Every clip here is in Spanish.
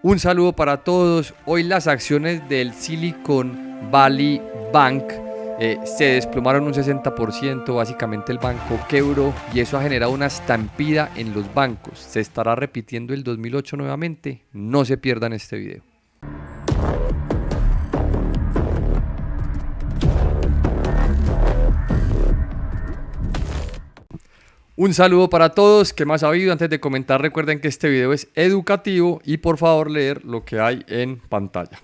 Un saludo para todos. Hoy las acciones del Silicon Valley Bank se desplomaron un 60%, básicamente el banco quebró y eso ha generado una estampida en los bancos. ¿Se estará repitiendo el 2008 nuevamente? No se pierdan este video. Un saludo para todos, ¿qué más ha habido? Antes de comentar, recuerden que este video es educativo y por favor leer lo que hay en pantalla.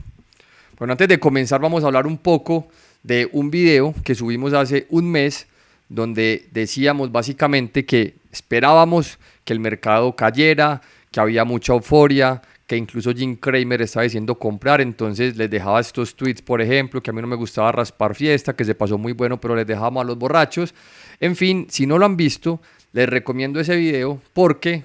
Bueno, antes de comenzar vamos a hablar un poco de un video que subimos hace un mes donde decíamos básicamente que esperábamos que el mercado cayera, que había mucha euforia, que incluso Jim Cramer estaba diciendo comprar, entonces les dejaba estos tweets, por ejemplo, que a mí no me gustaba raspar fiesta, que se pasó muy bueno, pero les dejamos a los borrachos. En fin, si no lo han visto, les recomiendo ese video porque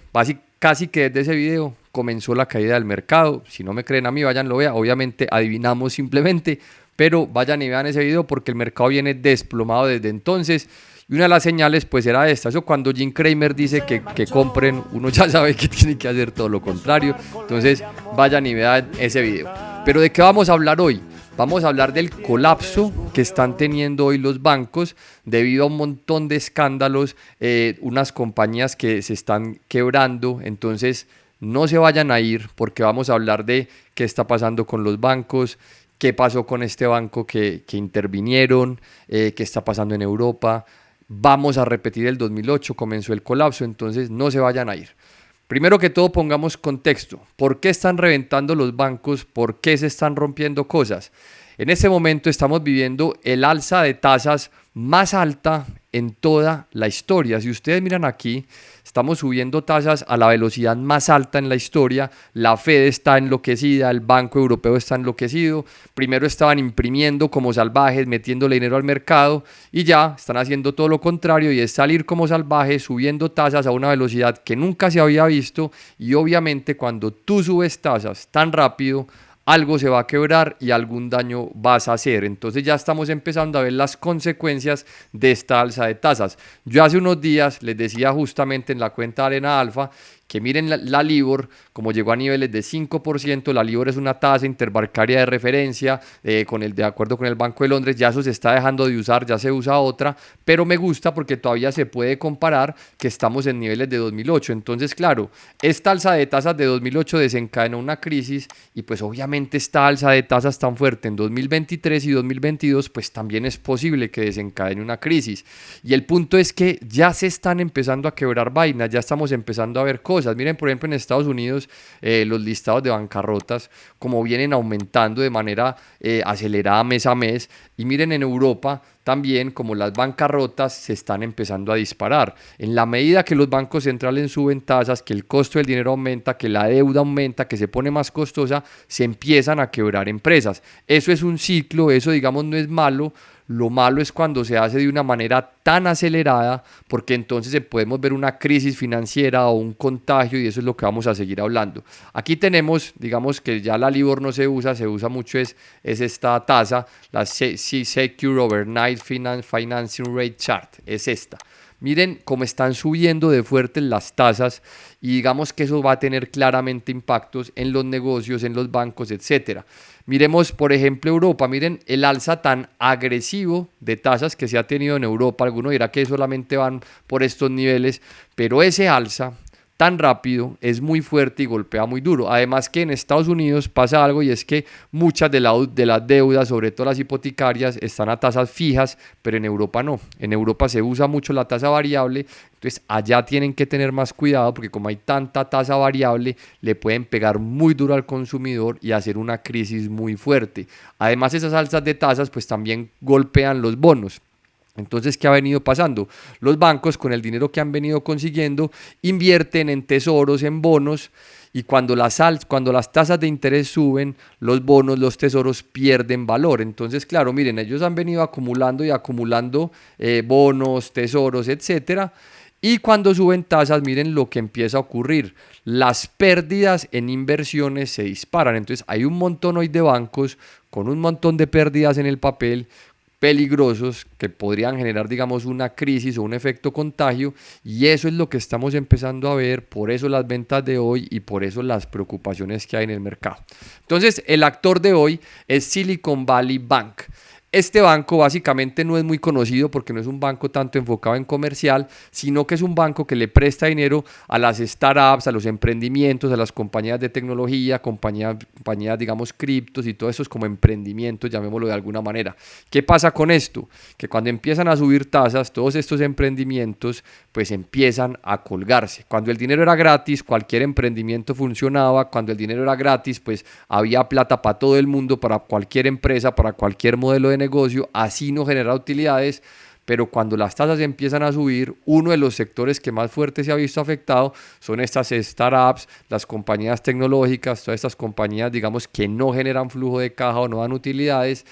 casi que desde ese video comenzó la caída del mercado. Si no me creen a mí, vayan, lo vean. Obviamente adivinamos simplemente, pero vayan y vean ese video porque el mercado viene desplomado desde entonces. Y una de las señales pues era esta. Eso cuando Jim Cramer dice que compren, uno ya sabe que tiene que hacer todo lo contrario. Entonces vayan y vean ese video. Pero ¿de qué vamos a hablar hoy? Vamos a hablar del colapso que están teniendo hoy los bancos debido a un montón de escándalos, unas compañías que se están quebrando. Entonces no se vayan a ir porque vamos a hablar de qué está pasando con los bancos, qué pasó con este banco que intervinieron, qué está pasando en Europa. Vamos a repetir el 2008, comenzó el colapso, entonces no se vayan a ir. Primero que todo pongamos contexto. ¿Por qué están reventando los bancos? ¿Por qué se están rompiendo cosas? En este momento estamos viviendo el alza de tasas más alta en toda la historia. Si ustedes miran aquí, estamos subiendo tasas a la velocidad más alta en la historia. La Fed está enloquecida, el Banco Europeo está enloquecido. Primero estaban imprimiendo como salvajes, metiéndole dinero al mercado y ya están haciendo todo lo contrario y es salir como salvajes, subiendo tasas a una velocidad que nunca se había visto y obviamente cuando tú subes tasas tan rápido, algo se va a quebrar y algún daño vas a hacer. Entonces ya estamos empezando a ver las consecuencias de esta alza de tasas. Yo hace unos días les decía justamente en la cuenta de Arena Alfa que miren la LIBOR, como llegó a niveles de 5%, la LIBOR es una tasa interbancaria de referencia, de acuerdo con el Banco de Londres, ya eso se está dejando de usar, ya se usa otra, pero me gusta porque todavía se puede comparar que estamos en niveles de 2008. Entonces, claro, esta alza de tasas de 2008 desencadenó una crisis y pues obviamente esta alza de tasas tan fuerte en 2023 y 2022, pues también es posible que desencadene una crisis. Y el punto es que ya se están empezando a quebrar vainas, ya estamos empezando a ver cosas. Miren, por ejemplo, en Estados Unidos los listados de bancarrotas como vienen aumentando de manera acelerada mes a mes y miren en Europa también como las bancarrotas se están empezando a disparar. En la medida que los bancos centrales suben tasas, que el costo del dinero aumenta, que la deuda aumenta, que se pone más costosa, se empiezan a quebrar empresas. Eso es un ciclo, eso digamos no es malo. Lo malo es cuando se hace de una manera tan acelerada, porque entonces podemos ver una crisis financiera o un contagio y eso es lo que vamos a seguir hablando. Aquí tenemos, digamos que ya la LIBOR no se usa mucho es esta tasa, la Secure Overnight Financing Rate Chart, es esta. Miren cómo están subiendo de fuerte las tasas y digamos que eso va a tener claramente impactos en los negocios, en los bancos, etcétera. Miremos, por ejemplo, Europa. Miren el alza tan agresivo de tasas que se ha tenido en Europa. Alguno dirá que solamente van por estos niveles, pero ese alza tan rápido es muy fuerte y golpea muy duro. Además que en Estados Unidos pasa algo y es que muchas de las deudas, sobre todo las hipotecarias, están a tasas fijas, pero en Europa no. En Europa se usa mucho la tasa variable, entonces allá tienen que tener más cuidado porque como hay tanta tasa variable, le pueden pegar muy duro al consumidor y hacer una crisis muy fuerte. Además esas alzas de tasas pues también golpean los bonos. Entonces, ¿qué ha venido pasando? Los bancos, con el dinero que han venido consiguiendo, invierten en tesoros, en bonos, y cuando las tasas de interés suben, los bonos, los tesoros pierden valor. Entonces, claro, miren, ellos han venido acumulando y acumulando bonos, tesoros, etcétera. Y cuando suben tasas, miren lo que empieza a ocurrir. Las pérdidas en inversiones se disparan. Entonces, hay un montón hoy de bancos con un montón de pérdidas en el papel peligrosos que podrían generar, digamos, una crisis o un efecto contagio, y eso es lo que estamos empezando a ver, por eso las ventas de hoy y por eso las preocupaciones que hay en el mercado. Entonces, el actor de hoy es Silicon Valley Bank. Este banco básicamente no es muy conocido porque no es un banco tanto enfocado en comercial, sino que es un banco que le presta dinero a las startups, a los emprendimientos, a las compañías de tecnología, compañías digamos, criptos y todo eso es como emprendimientos, llamémoslo de alguna manera. ¿Qué pasa con esto? Que cuando empiezan a subir tasas, todos estos emprendimientos pues empiezan a colgarse. Cuando el dinero era gratis, cualquier emprendimiento funcionaba. Cuando el dinero era gratis, pues había plata para todo el mundo, para cualquier empresa, para cualquier modelo de negocio, así no genera utilidades. Pero cuando las tasas empiezan a subir, uno de los sectores que más fuerte se ha visto afectado son estas startups, las compañías tecnológicas, todas estas compañías, digamos, que no generan flujo de caja o no dan utilidades.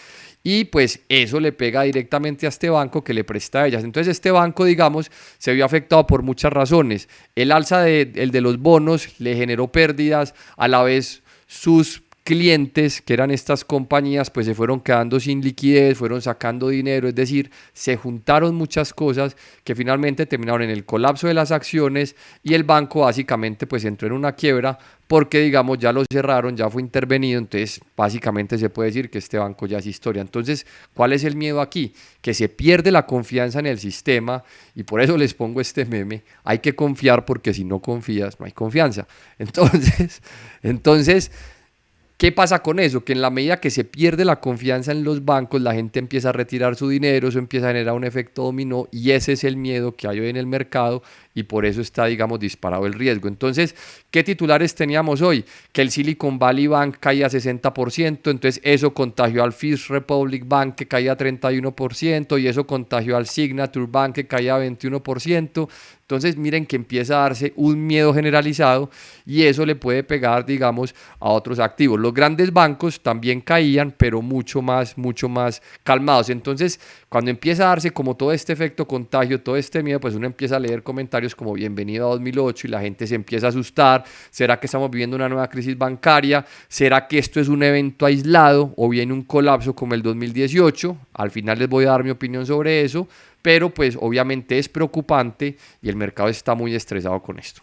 Y pues eso le pega directamente a este banco que le presta a ellas. Entonces este banco, digamos, se vio afectado por muchas razones. El alza el de los bonos le generó pérdidas, a la vez sus clientes, que eran estas compañías, pues se fueron quedando sin liquidez, fueron sacando dinero, es decir, se juntaron muchas cosas que finalmente terminaron en el colapso de las acciones y el banco básicamente pues entró en una quiebra porque digamos ya lo cerraron, ya fue intervenido, entonces básicamente se puede decir que este banco ya es historia. Entonces, ¿cuál es el miedo aquí? Que se pierde la confianza en el sistema y por eso les pongo este meme, hay que confiar porque si no confías no hay confianza. Entonces ¿qué pasa con eso? Que en la medida que se pierde la confianza en los bancos, la gente empieza a retirar su dinero, eso empieza a generar un efecto dominó y ese es el miedo que hay hoy en el mercado y por eso está, digamos, disparado el riesgo. Entonces, ¿qué titulares teníamos hoy? Que el Silicon Valley Bank caía 60%, entonces eso contagió al First Republic Bank que caía 31% y eso contagió al Signature Bank que caía 21%. Entonces miren que empieza a darse un miedo generalizado y eso le puede pegar, digamos, a otros activos. Los grandes bancos también caían, pero mucho más calmados. Entonces, cuando empieza a darse como todo este efecto contagio, todo este miedo, pues uno empieza a leer comentarios como bienvenido a 2008 y la gente se empieza a asustar. ¿Será que estamos viviendo una nueva crisis bancaria? ¿Será que esto es un evento aislado o viene un colapso como el 2018? Al final les voy a dar mi opinión sobre eso. Pero pues obviamente es preocupante y el mercado está muy estresado con esto.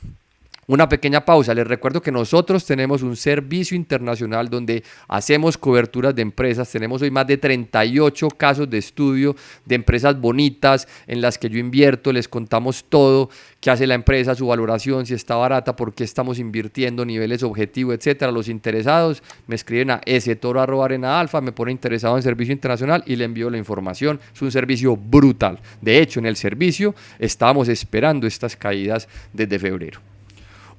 Una pequeña pausa, les recuerdo que nosotros tenemos un servicio internacional donde hacemos coberturas de empresas, tenemos hoy más de 38 casos de estudio de empresas bonitas en las que yo invierto, les contamos todo, qué hace la empresa, su valoración, si está barata, por qué estamos invirtiendo, niveles objetivos, etcétera. Los interesados me escriben a storo@arenaalfa, me pone interesado en servicio internacional y le envío la información, es un servicio brutal. De hecho, en el servicio estábamos esperando estas caídas desde febrero.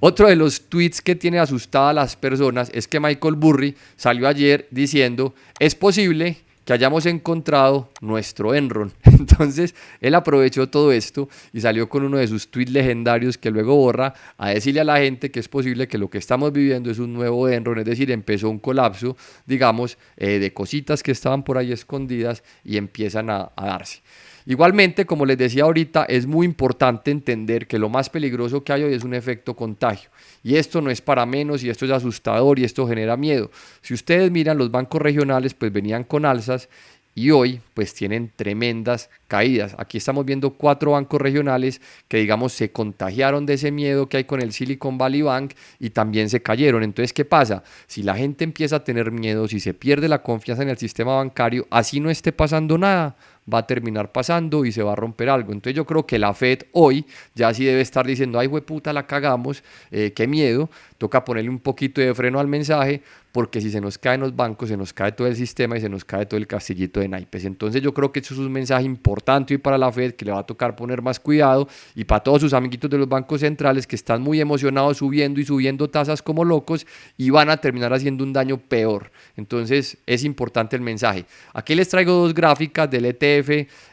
Otro de los tweets que tiene asustada a las personas es que Michael Burry salió ayer diciendo, es posible que hayamos encontrado nuestro Enron. Entonces, él aprovechó todo esto y salió con uno de sus tweets legendarios que luego borra a decirle a la gente que es posible que lo que estamos viviendo es un nuevo Enron, es decir, empezó un colapso, digamos, de cositas que estaban por ahí escondidas y empiezan a darse. Igualmente, como les decía ahorita, es muy importante entender que lo más peligroso que hay hoy es un efecto contagio. Y esto no es para menos y esto es asustador y esto genera miedo. Si ustedes miran, los bancos regionales pues venían con alzas y hoy pues tienen tremendas caídas. Aquí estamos viendo 4 bancos regionales que digamos se contagiaron de ese miedo que hay con el Silicon Valley Bank y también se cayeron. Entonces, ¿qué pasa? Si la gente empieza a tener miedo, si se pierde la confianza en el sistema bancario, así no esté pasando nada, va a terminar pasando y se va a romper algo. Entonces yo creo que la Fed hoy ya sí debe estar diciendo, ay hueputa, la cagamos, qué miedo, toca ponerle un poquito de freno al mensaje, porque si se nos caen los bancos, se nos cae todo el sistema y se nos cae todo el castillito de naipes. Entonces yo creo que eso es un mensaje importante hoy para la Fed, que le va a tocar poner más cuidado, y para todos sus amiguitos de los bancos centrales que están muy emocionados subiendo y subiendo tasas como locos y van a terminar haciendo un daño peor. Entonces es importante el mensaje. Aquí les traigo 2 gráficas del ETF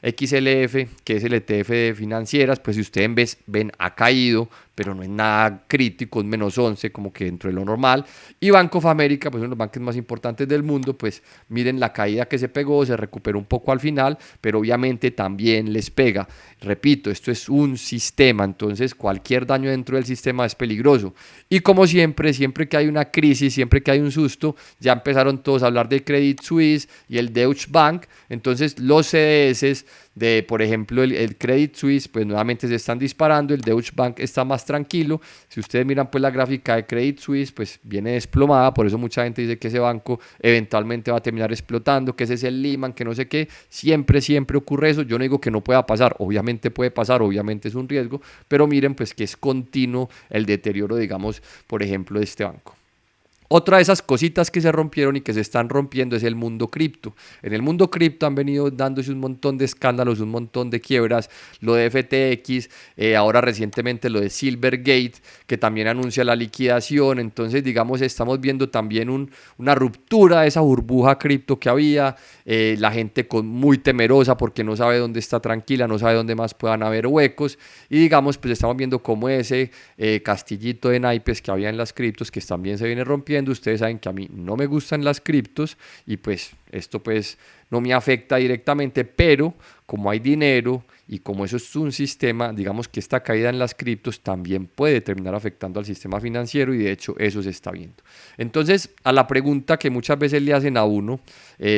XLF, que es el ETF de financieras. Pues si ustedes ven, ha caído, pero no es nada crítico, es -11, como que dentro de lo normal. Y Bank of America, pues uno de los bancos más importantes del mundo, pues miren la caída que se pegó, se recuperó un poco al final, pero obviamente también les pega. Repito, esto es un sistema, entonces cualquier daño dentro del sistema es peligroso. Y como siempre, siempre que hay una crisis, siempre que hay un susto, ya empezaron todos a hablar de Credit Suisse y el Deutsche Bank, entonces los CDS de, por ejemplo, el Credit Suisse, pues nuevamente se están disparando, el Deutsche Bank está más tranquilo. Si ustedes miran pues la gráfica de Credit Suisse, pues viene desplomada, por eso mucha gente dice que ese banco eventualmente va a terminar explotando, que ese es el Lehman, que no sé qué, siempre ocurre eso. Yo no digo que no pueda pasar, obviamente puede pasar, obviamente es un riesgo, pero miren pues que es continuo el deterioro, digamos, por ejemplo, de este banco. Otra de esas cositas que se rompieron y que se están rompiendo es el mundo cripto. En el mundo cripto han venido dándose un montón de escándalos, un montón de quiebras, lo de FTX, ahora recientemente lo de Silvergate, que también anuncia la liquidación. Entonces, digamos, estamos viendo también una ruptura de esa burbuja cripto que había, la gente muy temerosa porque no sabe dónde está tranquila, no sabe dónde más puedan haber huecos. Y digamos, pues estamos viendo cómo ese castillito de naipes que había en las criptos, que también se viene rompiendo. Ustedes saben que a mí no me gustan las criptos y pues esto pues no me afecta directamente, pero como hay dinero y como eso es un sistema, digamos que esta caída en las criptos también puede terminar afectando al sistema financiero y de hecho eso se está viendo. Entonces, a la pregunta que muchas veces le hacen a uno,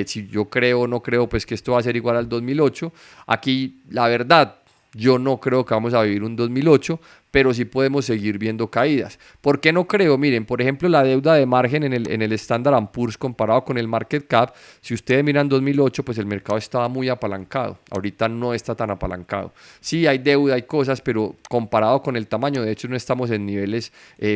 si yo creo o no creo pues que esto va a ser igual al 2008, aquí la verdad, yo no creo que vamos a vivir un 2008, pero sí podemos seguir viendo caídas. ¿Por qué no creo? Miren, por ejemplo, la deuda de margen en el Standard & Poor's comparado con el market cap, si ustedes miran 2008, pues el mercado estaba muy apalancado. Ahorita no está tan apalancado. Sí, hay deuda, hay cosas, pero comparado con el tamaño, de hecho no estamos en niveles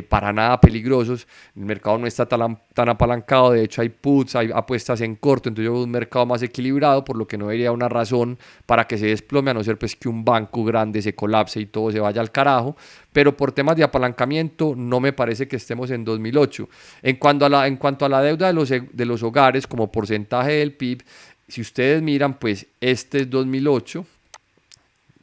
para nada peligrosos. El mercado no está tan apalancado, de hecho hay puts, hay apuestas en corto, entonces yo veo un mercado más equilibrado, por lo que no vería una razón para que se desplome, a no ser pues que un banco grande se colapse y todo se vaya al carajo. Pero por temas de apalancamiento no me parece que estemos en 2008. En cuanto a la deuda de los hogares como porcentaje del PIB, si ustedes miran, pues este es 2008,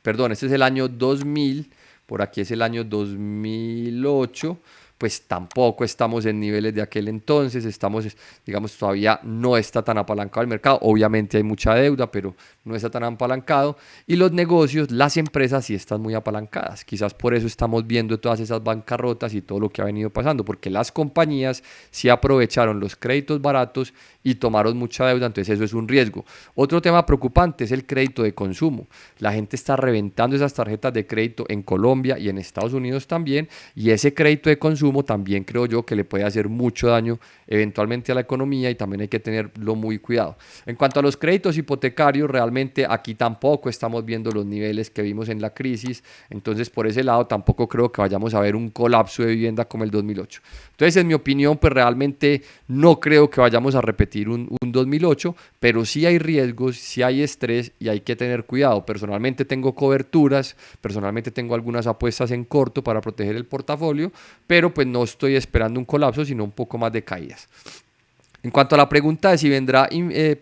perdón, este es el año 2000, por aquí es el año 2008, pues tampoco estamos en niveles de aquel entonces, estamos, digamos, todavía no está tan apalancado el mercado, obviamente hay mucha deuda, pero no está tan apalancado, y los negocios, las empresas sí están muy apalancadas, quizás por eso estamos viendo todas esas bancarrotas y todo lo que ha venido pasando, porque las compañías sí aprovecharon los créditos baratos y tomaron mucha deuda, entonces eso es un riesgo. Otro tema preocupante es el crédito de consumo, la gente está reventando esas tarjetas de crédito en Colombia y en Estados Unidos también, y ese crédito de consumo también creo yo que le puede hacer mucho daño eventualmente a la economía y también hay que tenerlo muy cuidado. En cuanto a los créditos hipotecarios, realmente aquí tampoco estamos viendo los niveles que vimos en la crisis, entonces por ese lado tampoco creo que vayamos a ver un colapso de vivienda como el 2008. Entonces, en mi opinión, pues realmente no creo que vayamos a repetir un 2008, pero sí hay riesgos, sí hay estrés y hay que tener cuidado. Personalmente tengo coberturas, personalmente tengo algunas apuestas en corto para proteger el portafolio, pero pues no estoy esperando un colapso, sino un poco más de caídas. En cuanto a la pregunta de si vendrá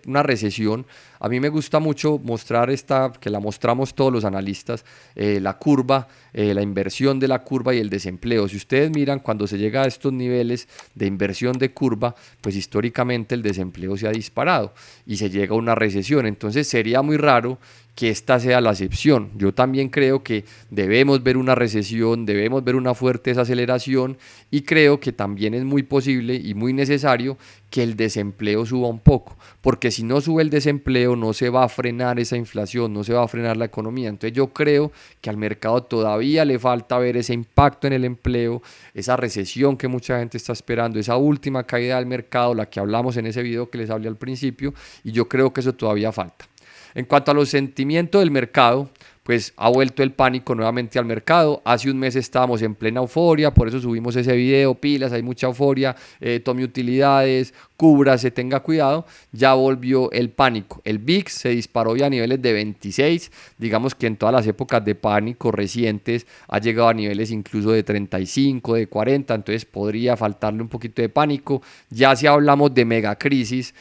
una recesión, a mí me gusta mucho mostrar esta, que la mostramos todos los analistas, la curva, la inversión de la curva y el desempleo. Si ustedes miran, cuando se llega a estos niveles de inversión de curva, pues históricamente el desempleo se ha disparado y se llega a una recesión. Entonces sería muy raro que esta sea la excepción. Yo también creo que debemos ver una recesión, debemos ver una fuerte desaceleración y creo que también es muy posible y muy necesario que el desempleo suba un poco, porque si no sube el desempleo no se va a frenar esa inflación, no se va a frenar la economía. Entonces yo creo que al mercado todavía le falta ver ese impacto en el empleo, esa recesión que mucha gente está esperando, esa última caída del mercado, la que hablamos en ese video que les hablé al principio, y yo creo que eso todavía falta. En cuanto a los sentimientos del mercado, pues ha vuelto el pánico nuevamente al mercado. Hace un mes estábamos en plena euforia, por eso subimos ese video, pilas, hay mucha euforia, tome utilidades, cúbrase, tenga cuidado. Ya volvió el pánico. El VIX se disparó ya a niveles de 26, digamos que en todas las épocas de pánico recientes ha llegado a niveles incluso de 35, de 40, entonces podría faltarle un poquito de pánico. Ya si hablamos de megacrisis,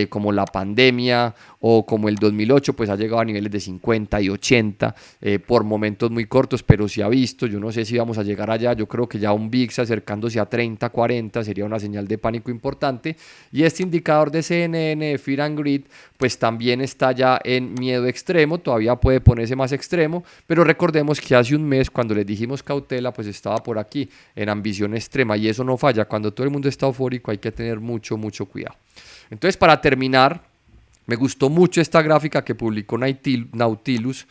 como la pandemia o como el 2008, pues ha llegado a niveles de 50 y 80, por momentos muy cortos, pero se ha visto. Yo no sé si vamos a llegar allá. Yo creo que ya un VIX acercándose a 30, 40 sería una señal de pánico importante. Y este indicador de CNN, de Fear and Greed, pues también está ya en miedo extremo. Todavía puede ponerse más extremo, pero recordemos que hace un mes, cuando les dijimos cautela, pues estaba por aquí en ambición extrema, y eso no falla. Cuando todo el mundo está eufórico hay que tener mucho, mucho cuidado. Entonces, para terminar, me gustó mucho esta gráfica que publicó Nautilus,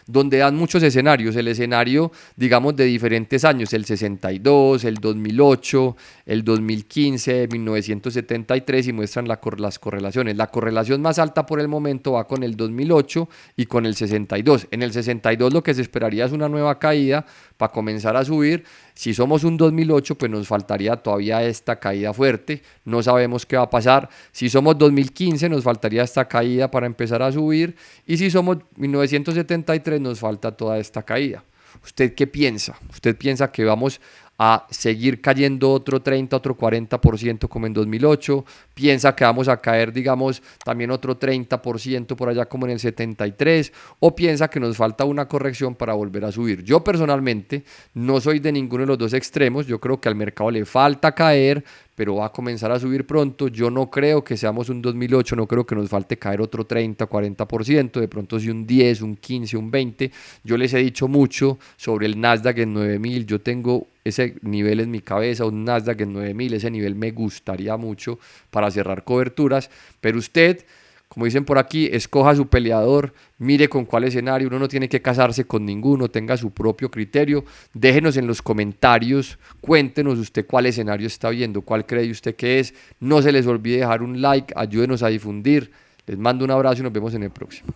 donde dan muchos escenarios. El escenario, digamos, de diferentes años: el 62, el 2008, el 2015, 1973, y muestran las correlaciones. La correlación más alta por el momento va con el 2008 y con el 62. En el 62 lo que se esperaría es una nueva caída para comenzar a subir. Si somos un 2008, pues nos faltaría todavía esta caída fuerte. No sabemos qué va a pasar. Si somos 2015, nos faltaría esta caída para empezar a subir. Y si somos 1973, nos falta toda esta caída. ¿Usted qué piensa? ¿Usted piensa que vamos a seguir cayendo otro 30, otro 40% como en 2008? ¿Piensa que vamos a caer, digamos, también otro 30% por allá como en el 73? ¿O piensa que nos falta una corrección para volver a subir? Yo personalmente no soy de ninguno de los dos extremos. Yo creo que al mercado le falta caer, pero va a comenzar a subir pronto. Yo no creo que seamos un 2008, no creo que nos falte caer otro 30, 40%, de pronto sí un 10, un 15, un 20. Yo les he dicho mucho sobre el Nasdaq en 9000, yo tengo ese nivel en mi cabeza, un Nasdaq en 9000, ese nivel me gustaría mucho para cerrar coberturas, pero usted, como dicen por aquí, escoja su peleador, mire con cuál escenario. Uno no tiene que casarse con ninguno, tenga su propio criterio. Déjenos en los comentarios, cuéntenos usted cuál escenario está viendo, cuál cree usted que es. No se les olvide dejar un like, ayúdenos a difundir. Les mando un abrazo y nos vemos en el próximo.